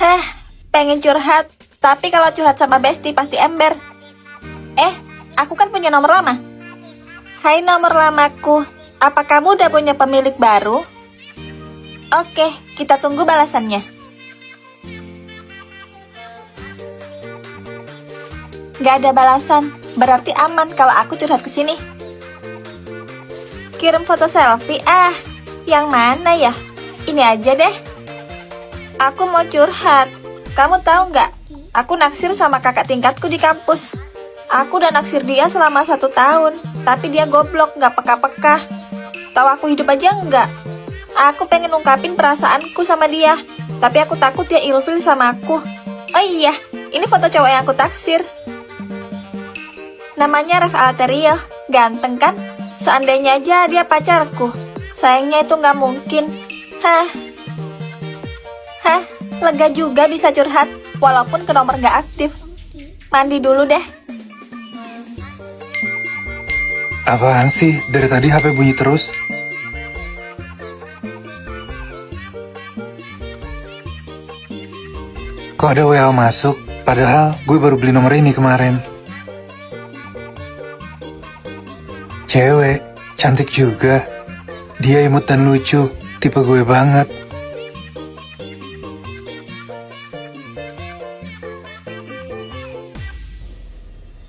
Hah, pengen curhat. Tapi kalau curhat sama Besti pasti ember. Aku kan punya nomor lama. Hai nomor lamaku, apa kamu udah punya pemilik baru? Oke, kita tunggu balasannya. Gak ada balasan, berarti aman kalau aku curhat ke sini. Kirim foto selfie, yang mana ya? Ini aja deh. Aku mau curhat. Kamu tahu nggak? Aku naksir sama kakak tingkatku di kampus. Aku udah naksir dia selama 1 tahun, tapi dia goblok, nggak peka-peka. Tahu aku hidup aja nggak? Aku pengen ungkapin perasaanku sama dia, tapi aku takut dia ilfil sama aku. Oh iya, ini foto cowok yang aku taksir. Namanya Ref Alterio, ganteng kan? Seandainya aja dia pacarku. Sayangnya itu nggak mungkin. Hah, lega juga bisa curhat, walaupun ke nomor nggak aktif. Mandi dulu deh. Apaan sih? Dari tadi HP bunyi terus. Kok ada WA masuk? Padahal gue baru beli nomor ini kemarin. Cewek, cantik juga. Dia imut dan lucu, tipe gue banget.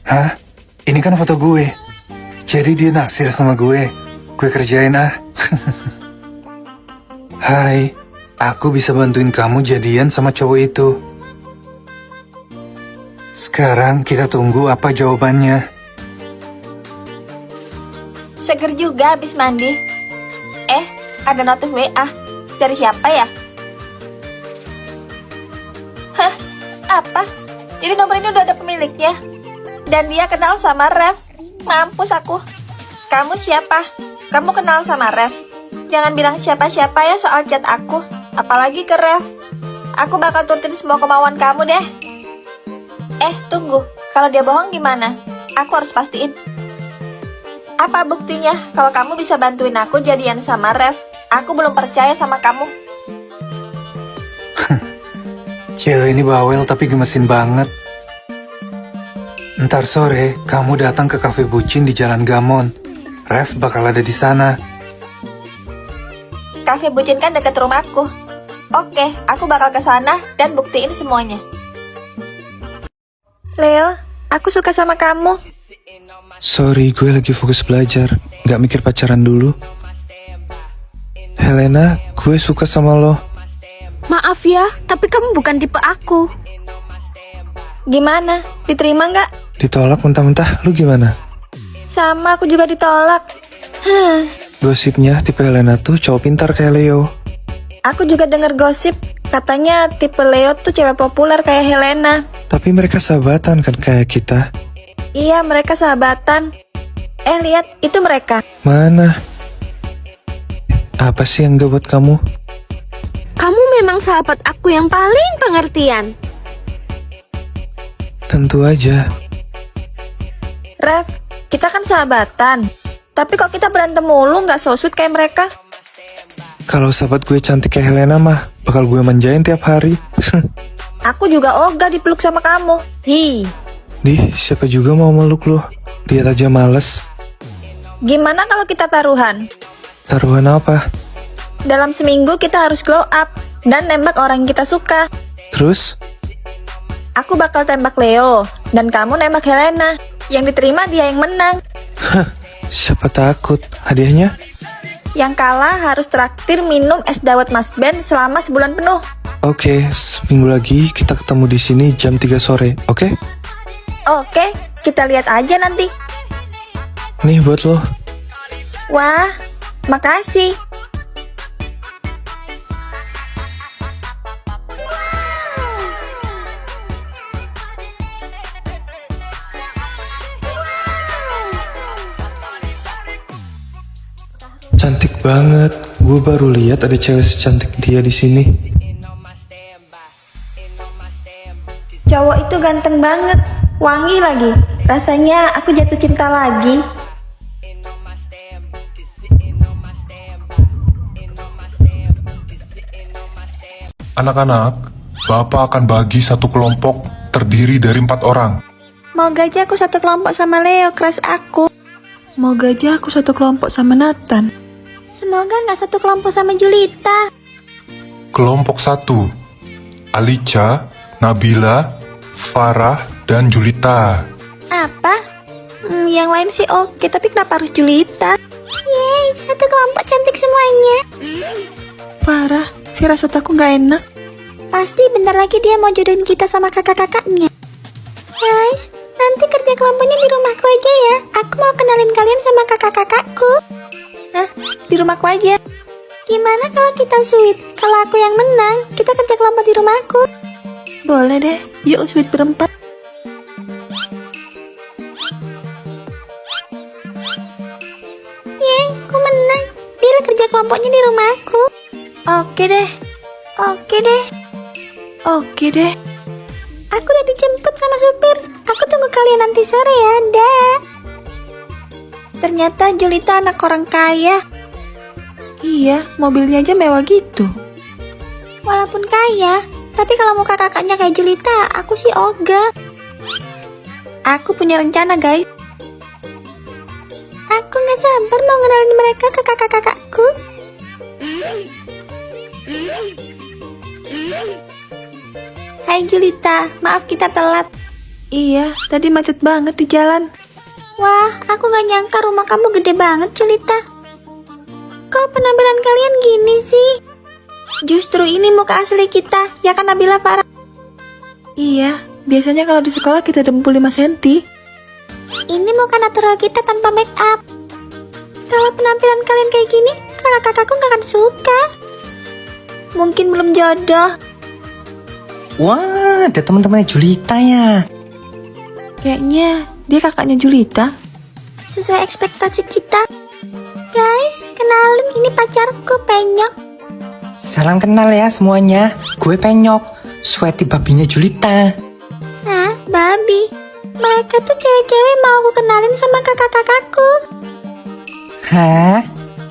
Hah? Ini kan foto gue. Jadi dia naksir sama gue. Gue kerjain Hai, aku bisa bantuin kamu jadian sama cowok itu. Sekarang kita tunggu apa jawabannya. Seger juga habis mandi. Ada notif WA. Dari siapa ya? Hah? Apa? Jadi nomor ini udah ada pemiliknya. Dan dia kenal sama Ref. Mampus aku. Kamu siapa? Kamu kenal sama Ref? Jangan bilang siapa-siapa ya soal chat aku. Apalagi ke Ref. Aku bakal turutin semua kemauan kamu deh. Tunggu. Kalau dia bohong gimana? Aku harus pastiin. Apa buktinya kalau kamu bisa bantuin aku jadian sama Ref? Aku belum percaya sama kamu. Cewek ini bawel tapi gemesin banget. Ntar sore, kamu datang ke kafe bucin di Jalan Gamon. Ref bakal ada di sana. Kafe bucin kan deket rumahku. Oke, aku bakal ke sana dan buktiin semuanya. Leo, aku suka sama kamu. Sorry, gue lagi fokus belajar. Gak mikir pacaran dulu. Helena, gue suka sama lo. Maaf ya, tapi kamu bukan tipe aku. Gimana? Diterima nggak? Ditolak mentah-mentah, lu gimana? Sama, aku juga ditolak. Gosipnya tipe Helena tuh cowok pintar kayak Leo. Aku juga denger gosip, katanya tipe Leo tuh cewek populer kayak Helena. Tapi mereka sahabatan kan kayak kita. Iya, mereka sahabatan. Lihat, itu mereka. Mana? Apa sih yang gak buat kamu? Kamu memang sahabat aku yang paling pengertian. Tentu aja. Ref, kita kan sahabatan. Tapi kok kita berantem mulu, nggak so sweet kayak mereka? Kalau sahabat gue cantik kayak Helena mah, bakal gue manjain tiap hari. Aku juga ogah dipeluk sama kamu. Dih, siapa juga mau meluk lo? Lihat aja males. Gimana kalau kita taruhan? Taruhan apa? Dalam seminggu kita harus glow up dan nembak orang yang kita suka. Terus? Aku bakal tembak Leo, dan kamu nembak Helena. Yang diterima dia yang menang. Siapa takut? Hadiahnya? Yang kalah harus traktir minum es dawet Mas Ben selama sebulan penuh. Oke, seminggu lagi kita ketemu di sini jam 3 sore, oke? Oke, kita lihat aja nanti. Nih buat lo. Wah, makasih. Cantik banget. Gue baru lihat ada cewek secantik dia di sini. Cowok itu ganteng banget, wangi lagi. Rasanya aku jatuh cinta lagi. Anak-anak, Bapak akan bagi satu kelompok terdiri dari 4 orang. Mau aja aku satu kelompok sama Leo, crush aku. Mau aja aku satu kelompok sama Nathan. Semoga nggak satu kelompok sama Julita. Kelompok 1, Alicia, Nabila, Farah, dan Julita. Apa? Yang lain sih oke, tapi kenapa harus Julita? Yeay, satu kelompok cantik semuanya. Parah, firasat aku nggak enak. Pasti bentar lagi dia mau jodohin kita sama kakak-kakaknya. Guys, nanti kerja kelompoknya di rumahku aja ya. Aku mau kenalin kalian sama kakak-kakakku. Hah? Di rumahku aja? Gimana kalau kita sweet? Kalau aku yang menang, kita kerja kelompok di rumahku. Boleh deh, yuk sweet berempat. Yeay, aku menang. Dia kerja kelompoknya di rumahku. Oke deh, Oke deh. oke deh. Aku udah dijemput sama supir. Aku tunggu kalian nanti sore ya, dah. Ternyata Julita anak orang kaya. Iya, mobilnya aja mewah gitu. Walaupun kaya, tapi kalau muka kakaknya kayak Julita, aku sih ogah. Aku punya rencana guys. Aku gak sabar mau ngenalin mereka ke kakak-kakakku. Hai Julita, maaf kita telat. Iya, tadi macet banget di jalan. Wah, aku gak nyangka rumah kamu gede banget Julita. Kok penampilan kalian gini sih? Justru ini muka asli kita, ya kan Nabila Farah? Iya, biasanya kalau di sekolah kita dempul 5 cm. Ini muka natural kita tanpa make up. Kalau penampilan kalian kayak gini, kakak-kakakku gak akan suka. Mungkin belum jodoh. Wah, ada teman-temannya Julita ya. Kayaknya dia kakaknya Julita. Sesuai ekspektasi kita. Guys, kenalin ini pacarku, Penyok. Salam kenal ya semuanya. Gue Penyok, sweaty babinya Julita. Hah, babi? Mereka tuh cewek-cewek mau aku kenalin sama kakak-kakakku. Hah?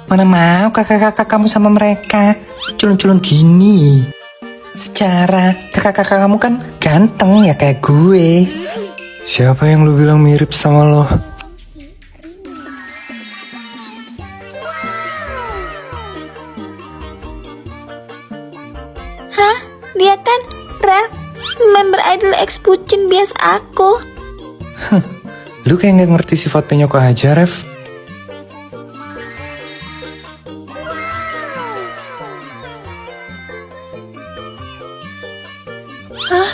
Mana mau kakak-kakak kamu sama mereka? Culun-culun gini. Secara kakak-kakak kamu kan ganteng ya kayak gue. Siapa yang lu bilang mirip sama lo? Hah? Dia kan Ref, member idol ex bucin bias aku. Lu kayak gak ngerti sifat Penyok aja, Ref. Hah?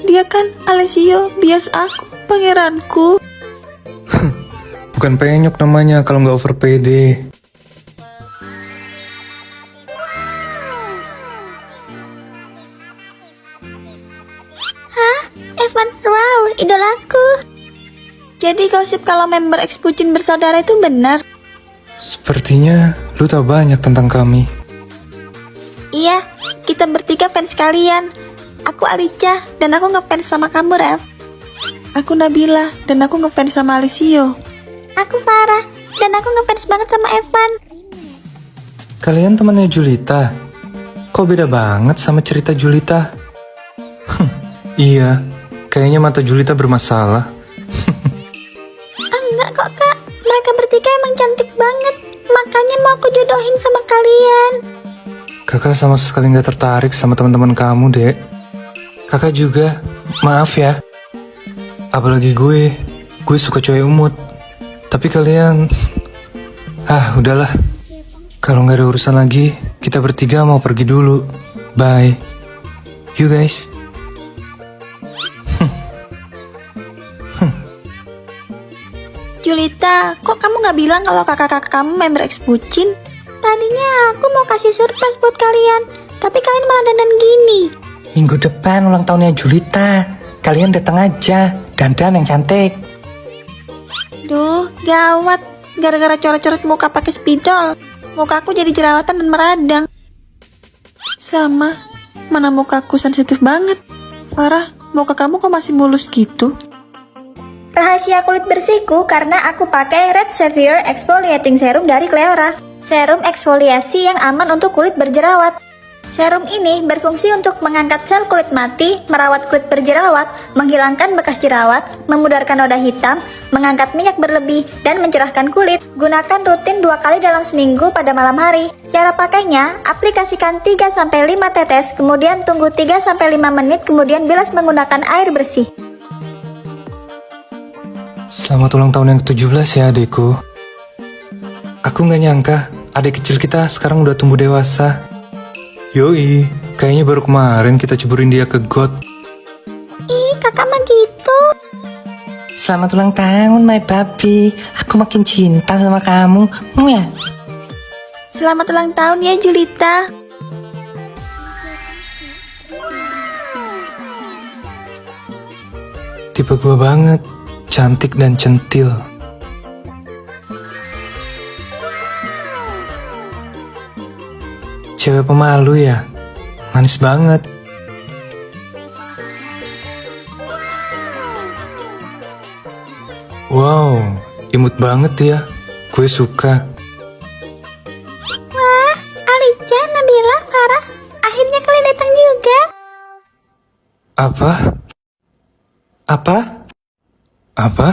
Dia kan Alessio, bias aku, pangeranku. Bukan Penyok namanya kalau nggak over pede. Hah? Evan Raul, idolaku. Jadi gosip kalau member ex bucin bersaudara itu benar? Sepertinya lu tahu banyak tentang kami. Iya, kita bertiga fans kalian. Aku Alicia, dan aku ngefans sama kamu, Ref. Aku Nabila, dan aku ngefans sama Alessio. Aku Farah, dan aku ngefans banget sama Evan. Kalian temannya Julita? Kok beda banget sama cerita Julita? Iya, kayaknya mata Julita bermasalah. Enggak kok, Kak. Mereka bertiga emang cantik banget. Makanya mau aku jodohin sama kalian. Kakak sama sekali nggak tertarik sama teman-teman kamu, Dek. Kakak juga, maaf ya. Apalagi gue suka cewek umut. Tapi kalian, udahlah. Kalau nggak ada urusan lagi, kita bertiga mau pergi dulu. Bye. You guys. Julita, kok kamu gak bilang kalau kakak-kakak kamu member ex bucin? Tadinya aku mau kasih surprise buat kalian, tapi kalian malah dandan gini. Minggu depan ulang tahunnya Julita. Kalian datang aja, dandan yang cantik. Duh, gawat. Gara-gara coret-coret muka pakai spidol, muka aku jadi jerawatan dan meradang. Sama, mana mukaku sensitif banget. Parah, muka kamu kok masih mulus gitu? Rahasia kulit bersihku karena aku pakai Red Sapphire Exfoliating Serum dari Cleora. Serum eksfoliasi yang aman untuk kulit berjerawat. Serum ini berfungsi untuk mengangkat sel kulit mati, merawat kulit berjerawat, menghilangkan bekas jerawat, memudarkan noda hitam, mengangkat minyak berlebih, dan mencerahkan kulit. Gunakan rutin 2 kali dalam seminggu pada malam hari. Cara pakainya, aplikasikan 3-5 tetes, kemudian tunggu 3-5 menit, kemudian bilas menggunakan air bersih. Selamat ulang tahun yang ke-17 ya adekku. Aku nggak nyangka adik kecil kita sekarang udah tumbuh dewasa. Yoi, kayaknya baru kemarin kita ceburin dia ke got. Ih, kakak mah gitu. Selamat ulang tahun, my papi. Aku makin cinta sama kamu. Ya. Selamat ulang tahun ya, Julita. Tipe gua banget, cantik dan centil. Cewek pemalu ya, manis banget. Wow, imut banget ya, gue suka. Wah, Alicia, Nabila, Farah, akhirnya kalian datang juga. Apa? Apa? Apa?